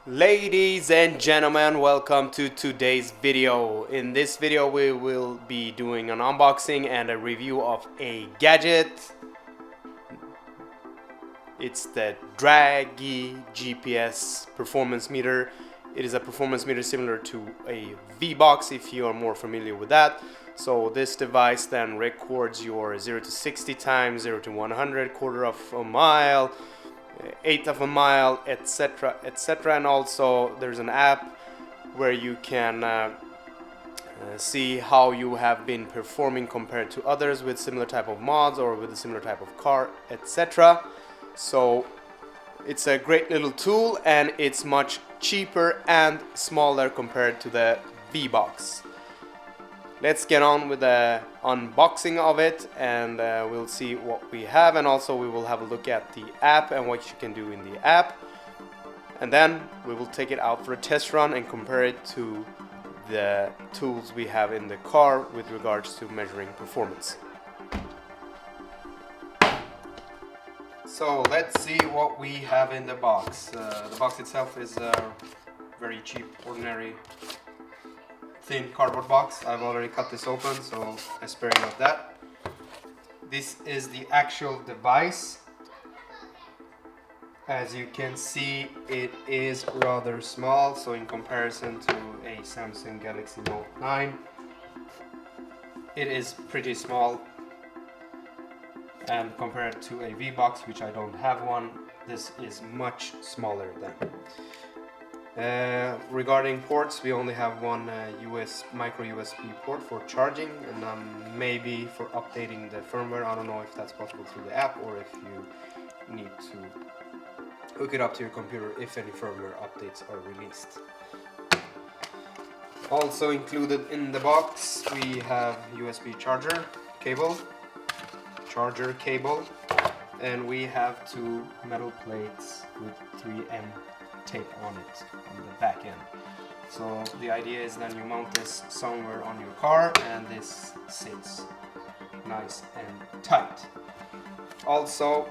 Ladies and gentlemen, welcome to today's video. In this video we will be doing an unboxing and a review of a gadget. It's the Dragy GPS Performance Meter. It is a performance meter similar to a V-Box if you are more familiar with that. So this device then records your 0 to 60 times, 0 to 100, quarter of a mile, eighth of a mile, etc, etc. And also there's an app where you can see how you have been performing compared to others with similar type of mods or with a similar type of car, etc. So it's a great little tool and it's much cheaper and smaller compared to the V-Box. Let's get on with the unboxing of it, and we'll see what we have, and also we will have a look at the app and what you can do in the app, and then we will take it out for a test run and compare it to the tools we have in the car with regards to measuring performance. So let's see what we have in the box. The box itself is a very cheap, ordinary thin cardboard box. I've already cut this open, so I spare you of that. This is the actual device. As you can see, it is rather small, so in comparison to a Samsung Galaxy Note 9, it is pretty small. And compared to a V-Box, which I don't have one, this is much smaller than. Regarding ports, we only have one micro USB port for charging, and maybe for updating the firmware. I don't know if that's possible through the app or if you need to hook it up to your computer if any firmware updates are released. Also included in the box we have USB charger cable, and we have two metal plates with 3M tape on it on the back end. So the idea is then you mount this somewhere on your car and this sits nice and tight. Also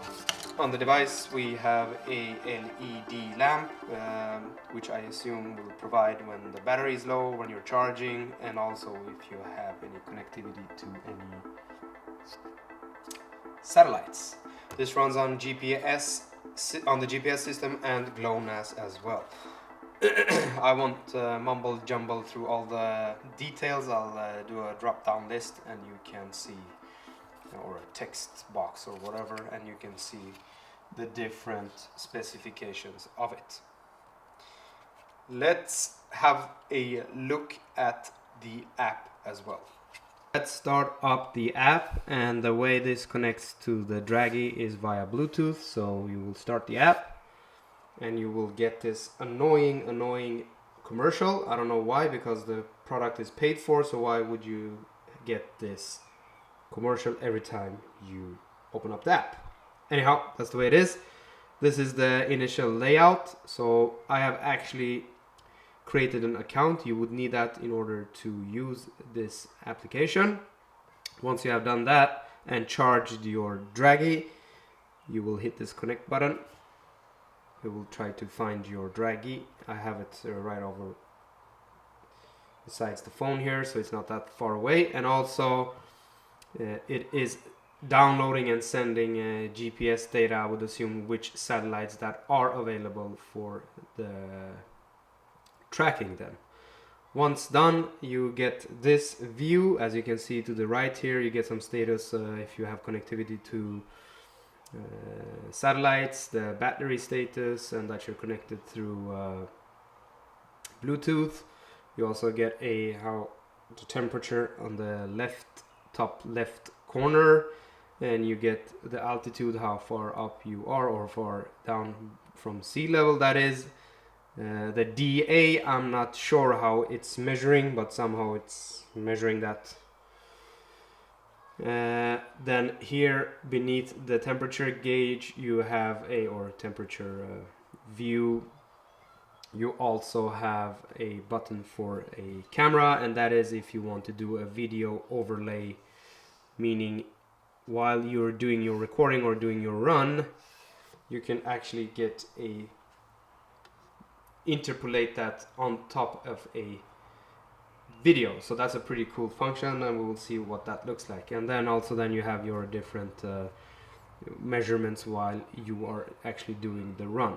on the device we have a LED lamp, which I assume will provide when the battery is low, when you're charging, and also if you have any connectivity to any satellites. This runs on GPS, on the GPS system, and GLONASS as well. I won't mumble jumble through all the details. I'll do a drop down list and you can see, or a text box or whatever, and you can see the different specifications of it. Let's have a look at the app as well. Let's start up the app, and the way this connects to the Dragy is via Bluetooth. So you will start the app and you will get this annoying commercial. I don't know why, because the product is paid for, so why would you get this commercial every time you open up the app? Anyhow, that's the way it is. This is the initial layout. So I have actually created an account. You would need that in order to use this application. Once you have done that and charged your Dragy, you will hit this connect button. You will try to find your Dragy. I have it right over besides the phone here, so it's not that far away. And also it is downloading and sending GPS data. I would assume which satellites that are available for the tracking them. Once done, you get this view. As you can see to the right here, you get some status if you have connectivity to satellites, the battery status, and that you're connected through Bluetooth. You also get the temperature on the top left corner, and you get the altitude, how far up you are or far down from sea level that is. The DA, I'm not sure how it's measuring, but somehow it's measuring that. Then here beneath the temperature gauge you have temperature view. You also have a button for a camera, and that is if you want to do a video overlay, meaning while you're doing your recording or doing your run, you can actually get a interpolate that on top of a video. So that's a pretty cool function, and we will see what that looks like. And then also then you have your different measurements while you are actually doing the run.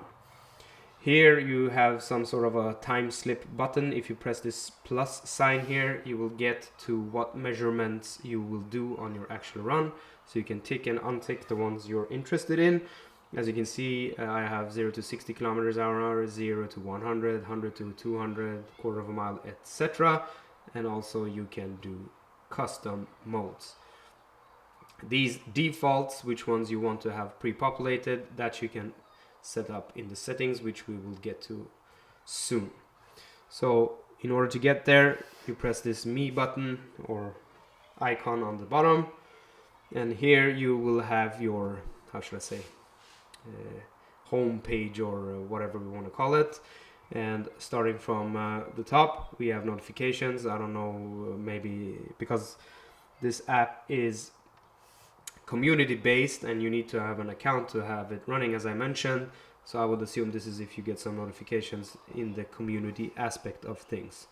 Here you have some sort of a time slip button. If you press this plus sign here, you will get to what measurements you will do on your actual run. So you can tick and untick the ones you're interested in. As you can see, I have 0 to 60 kilometers an hour, 0 to 100, 100 to 200, quarter of a mile, etc. And also you can do custom modes. These defaults, which ones you want to have pre-populated, that you can set up in the settings, which we will get to soon. So in order to get there, you press this Me button or icon on the bottom, and here you will have your, how should I say, home page or whatever we want to call it. And starting from the top, we have notifications. I don't know, maybe because this app is community based and you need to have an account to have it running, as I mentioned. So I would assume this is if you get some notifications in the community aspect of things.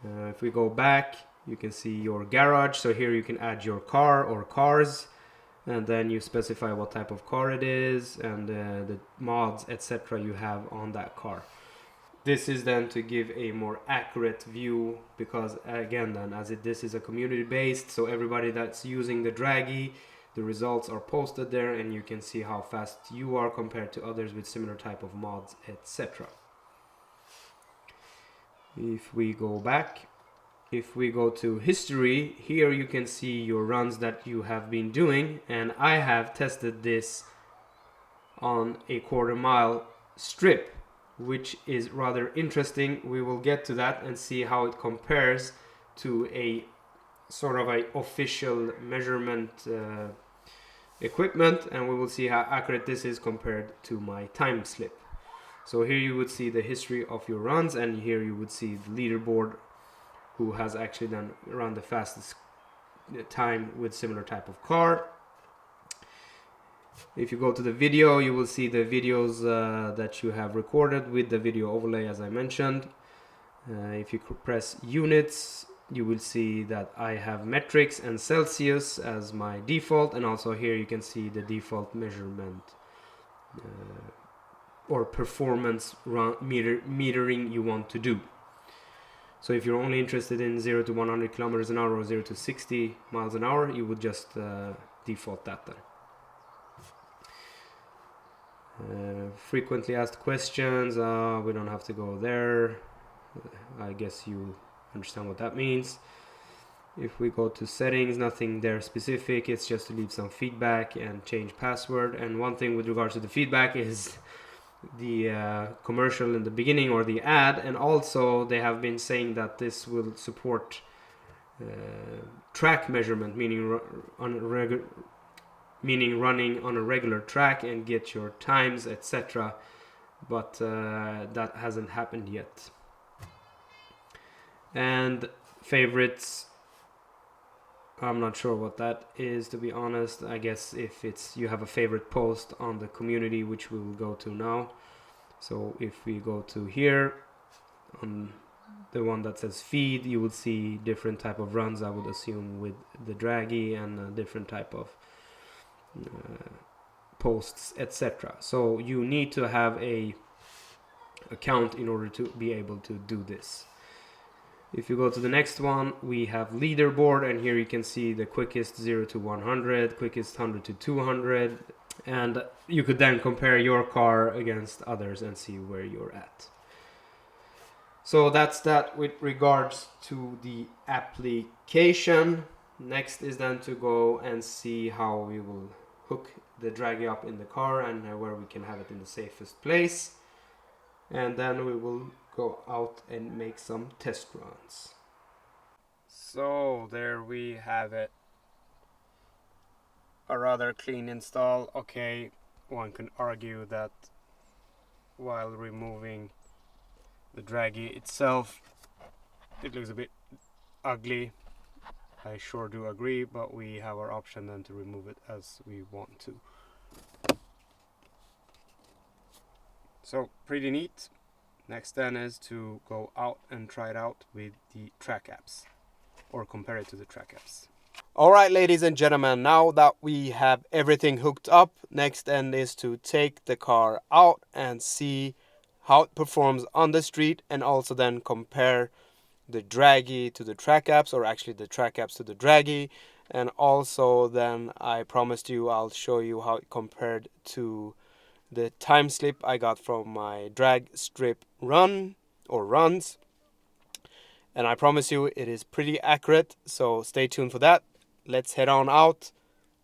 If we go back, you can see your garage. So here you can add your car or cars, and then you specify what type of car it is and the mods, etc. you have on that car. This is then to give a more accurate view, because again then, this is a community based, so everybody that's using the Dragy, the results are posted there and you can see how fast you are compared to others with similar type of mods, etc. If we go back, if we go to history, here you can see your runs that you have been doing, and I have tested this on a quarter mile strip, which is rather interesting. We will get to that and see how it compares to a sort of a official measurement equipment, and we will see how accurate this is compared to my time slip. So here you would see the history of your runs, and here you would see the leaderboard who has actually then run the fastest time with similar type of car. If you go to the video, you will see the videos that you have recorded with the video overlay, as I mentioned. If you press units, you will see that I have metrics and Celsius as my default, and also here you can see the default measurement or performance metering you want to do. So if you're only interested in 0 to 100 kilometers an hour or 0 to 60 miles an hour, you would just default that then. Frequently asked questions, we don't have to go there. I guess you understand what that means. If we go to settings, nothing there specific, it's just to leave some feedback and change password. And one thing with regards to the feedback is the commercial in the beginning or the ad, and also they have been saying that this will support track measurement, meaning running on a regular track and get your times, etc. But that hasn't happened yet. And favorites, I'm not sure what that is, to be honest. I guess if it's you have a favorite post on the community, which we will go to now. So if we go to here on the one that says feed, you will see different type of runs, I would assume, with the Dragy, and a different type of posts, etc. So you need to have a account in order to be able to do this. If you go to the next one, we have leaderboard, and here you can see the quickest 0 to 100, quickest 100 to 200, and you could then compare your car against others and see where you're at. So that's that with regards to the application. Next is then to go and see how we will hook the Dragy up in the car and where we can have it in the safest place. And then we will go out and make some test runs. So there we have it. A rather clean install. Okay, one can argue that while removing the Dragy itself, it looks a bit ugly. I sure do agree, but we have our option then to remove it as we want to. So pretty neat. Next then is to go out and try it out with the track apps, or compare it to the track apps. Alright, ladies and gentlemen, now that we have everything hooked up, next then is to take the car out and see how it performs on the street, and also then compare the Dragy to the track apps, or actually the track apps to the Dragy. And also then I promised you I'll show you how it compared to the time slip I got from my drag strip run or runs. And I promise you it is pretty accurate, so stay tuned for that. Let's head on out,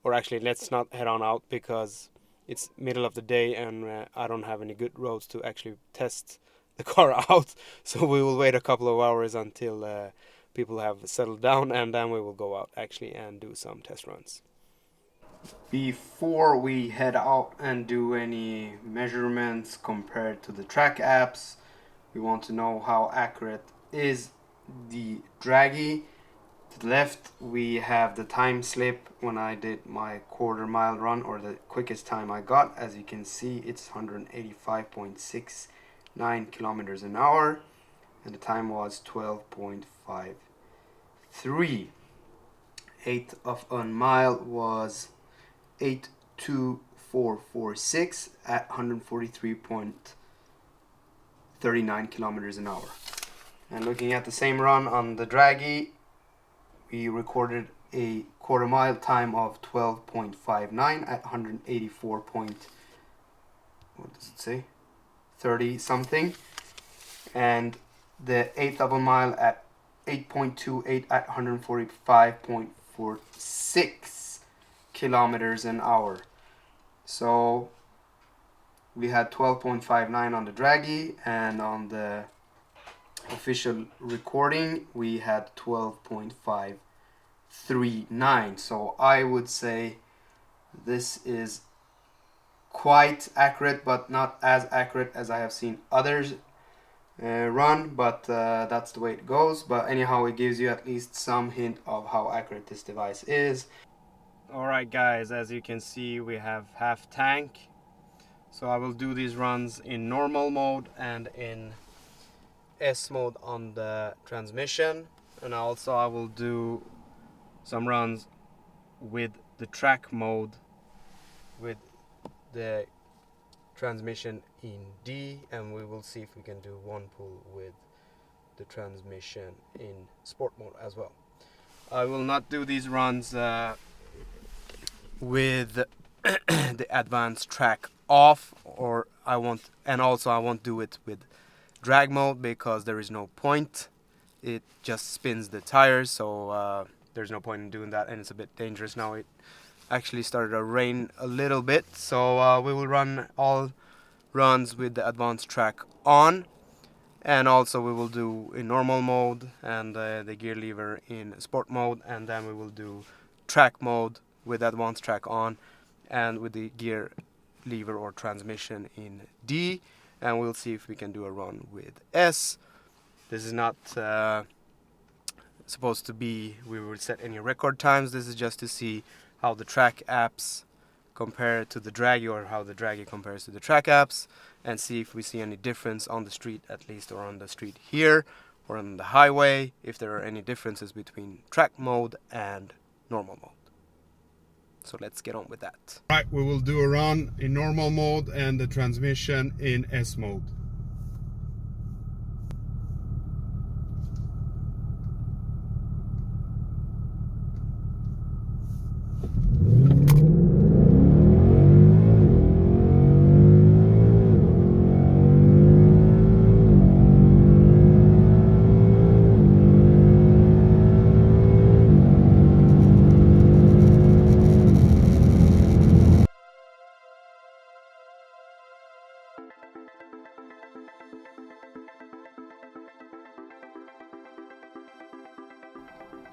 or actually let's not head on out because it's middle of the day and I don't have any good roads to actually test the car out. So we will wait a couple of hours until people have settled down, and then we will go out actually and do some test runs. Before we head out and do any measurements compared to the track apps, we want to know how accurate is the Dragy. To the left we have the time slip when I did my quarter-mile run, or the quickest time I got. As you can see, it's 185.69 kilometers an hour, and the time was 12.53. Eighth of a mile was 82446 at 143.39 kilometers an hour. And looking at the same run on the Dragy, we recorded a quarter mile time of 12.59 at 184. What does it say? 30 something. And the eighth of a mile at 8.28 at 145.46 kilometers an hour. So we had 12.59 on the Dragy, and on the official recording we had 12.539. So I would say this is quite accurate, but not as accurate as I have seen others run, but that's the way it goes. But anyhow, it gives you at least some hint of how accurate this device is. Alright guys, as you can see we have half tank, so I will do these runs in normal mode and in S mode on the transmission, and also I will do some runs with the track mode with the transmission in D, and we will see if we can do one pull with the transmission in sport mode as well. I will not do these runs with the advanced track off, or I won't do it with drag mode because there is no point. It just spins the tires, so there's no point in doing that, and it's a bit dangerous. Now it actually started to rain a little bit, so we will run all runs with the advanced track on, and also we will do in normal mode and the gear lever in sport mode, and then we will do track mode with advanced track on and with the gear lever or transmission in D, and we'll see if we can do a run with S. This is not supposed to be we will set any record times. This is just to see how the track apps compare to the Dragy, or how the Dragy compares to the track apps, and see if we see any difference on the street, at least, or on the street here or on the highway, if there are any differences between track mode and normal mode. So let's get on with that. Right, we will do a run in normal mode and the transmission in S mode.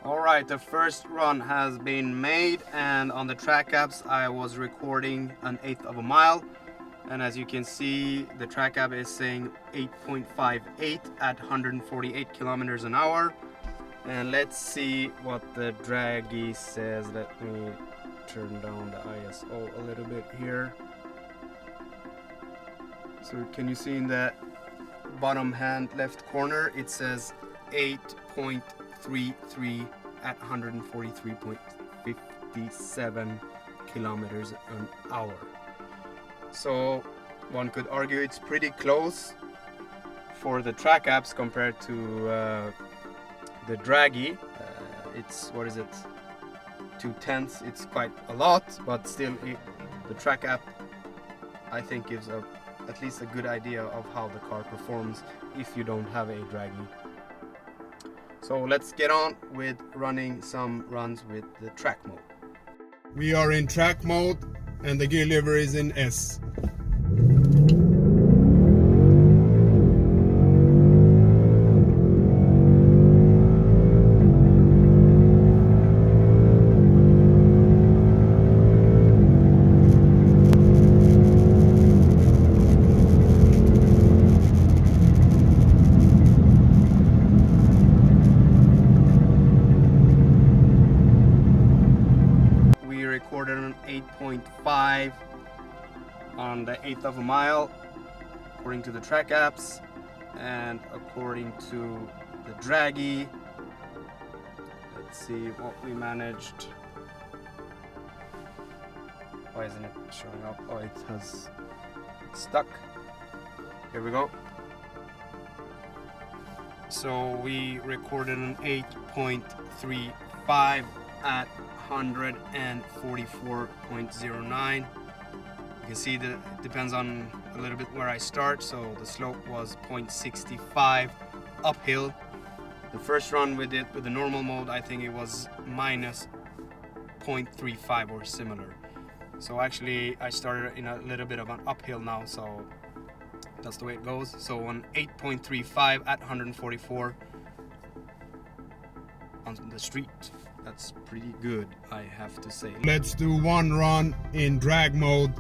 Alright, the first run has been made, and on the track apps I was recording an eighth of a mile, and as you can see the track app is saying 8.58 at 148 kilometers an hour. And let's see what the Dragy says. Let me turn down the ISO a little bit here. So can you see in the bottom hand left corner it says 8.33 at 143.57 kilometers an hour. So one could argue it's pretty close for the track apps compared to the Dragy. It's, what is it, 2/10. It's quite a lot, but still the track app I think gives at least a good idea of how the car performs if you don't have a Dragy. So let's get on with running some runs with the track mode. We are in track mode and the gear lever is in S. Recorded on 8.5 on the 1/8 of a mile according to the track apps, and according to the Dragy, let's see what we managed. Why isn't it showing up? Oh, it has stuck. Here we go. So we recorded an 8.35 at 144.09. You can see that it depends on a little bit where I start. So the slope was 0.65 uphill. The first run we did with the normal mode, I think it was minus 0.35 or similar. So actually I started in a little bit of an uphill now, so that's the way it goes. So on 8.35 at 144 on the street. That's pretty good, I have to say. Let's do one run in drag mode.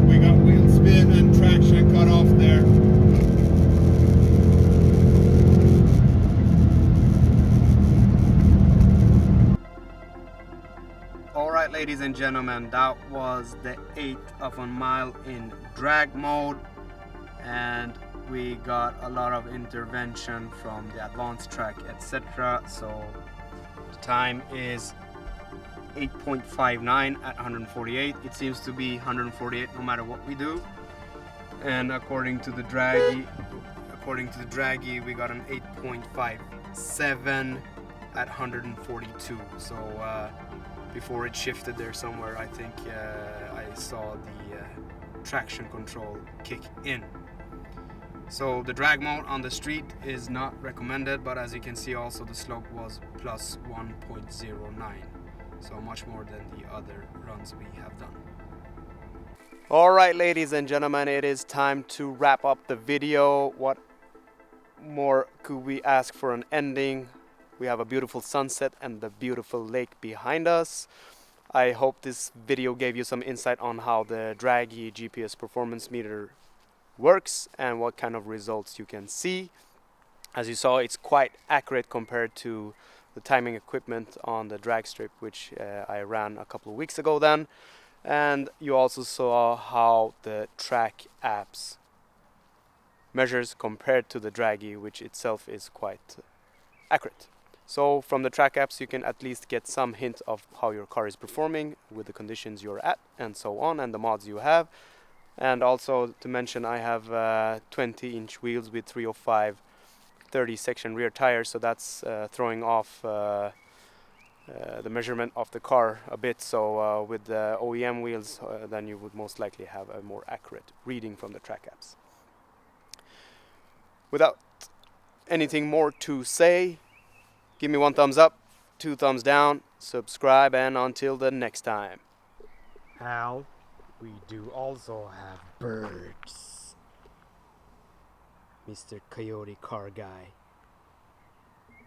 We got wheel spin and traction cut off there. Alright, ladies and gentlemen, that was the 1/8 of a mile in drag mode, and we got a lot of intervention from the advanced track, etc. So the time is 8.59 at 148. It seems to be 148 no matter what we do. And according to the Dragy, we got an 8.57 at 142. So before it shifted there somewhere, I think I saw the traction control kick in. So the drag mode on the street is not recommended, but as you can see also the slope was plus 1.09, so much more than the other runs we have done. Alright, ladies and gentlemen, it is time to wrap up the video. What more could we ask for an ending? We have a beautiful sunset and the beautiful lake behind us. I hope this video gave you some insight on how the Dragy GPS Performance Meter works and what kind of results you can see. As you saw, it's quite accurate compared to the timing equipment on the drag strip, which I ran a couple of weeks ago then. And you also saw how the track apps measures compared to the Dragy, which itself is quite accurate. So from the track apps you can at least get some hint of how your car is performing with the conditions you're at and so on, and the mods you have. And also to mention, I have 20-inch wheels with 305 30 section rear tires, so that's throwing off the measurement of the car a bit. So with the OEM wheels then you would most likely have a more accurate reading from the track apps. Without anything more to say, give me 1 thumbs up, 2 thumbs down, subscribe, and until the next time. Hal, we do also have birds. Mr. Coyote Car Guy.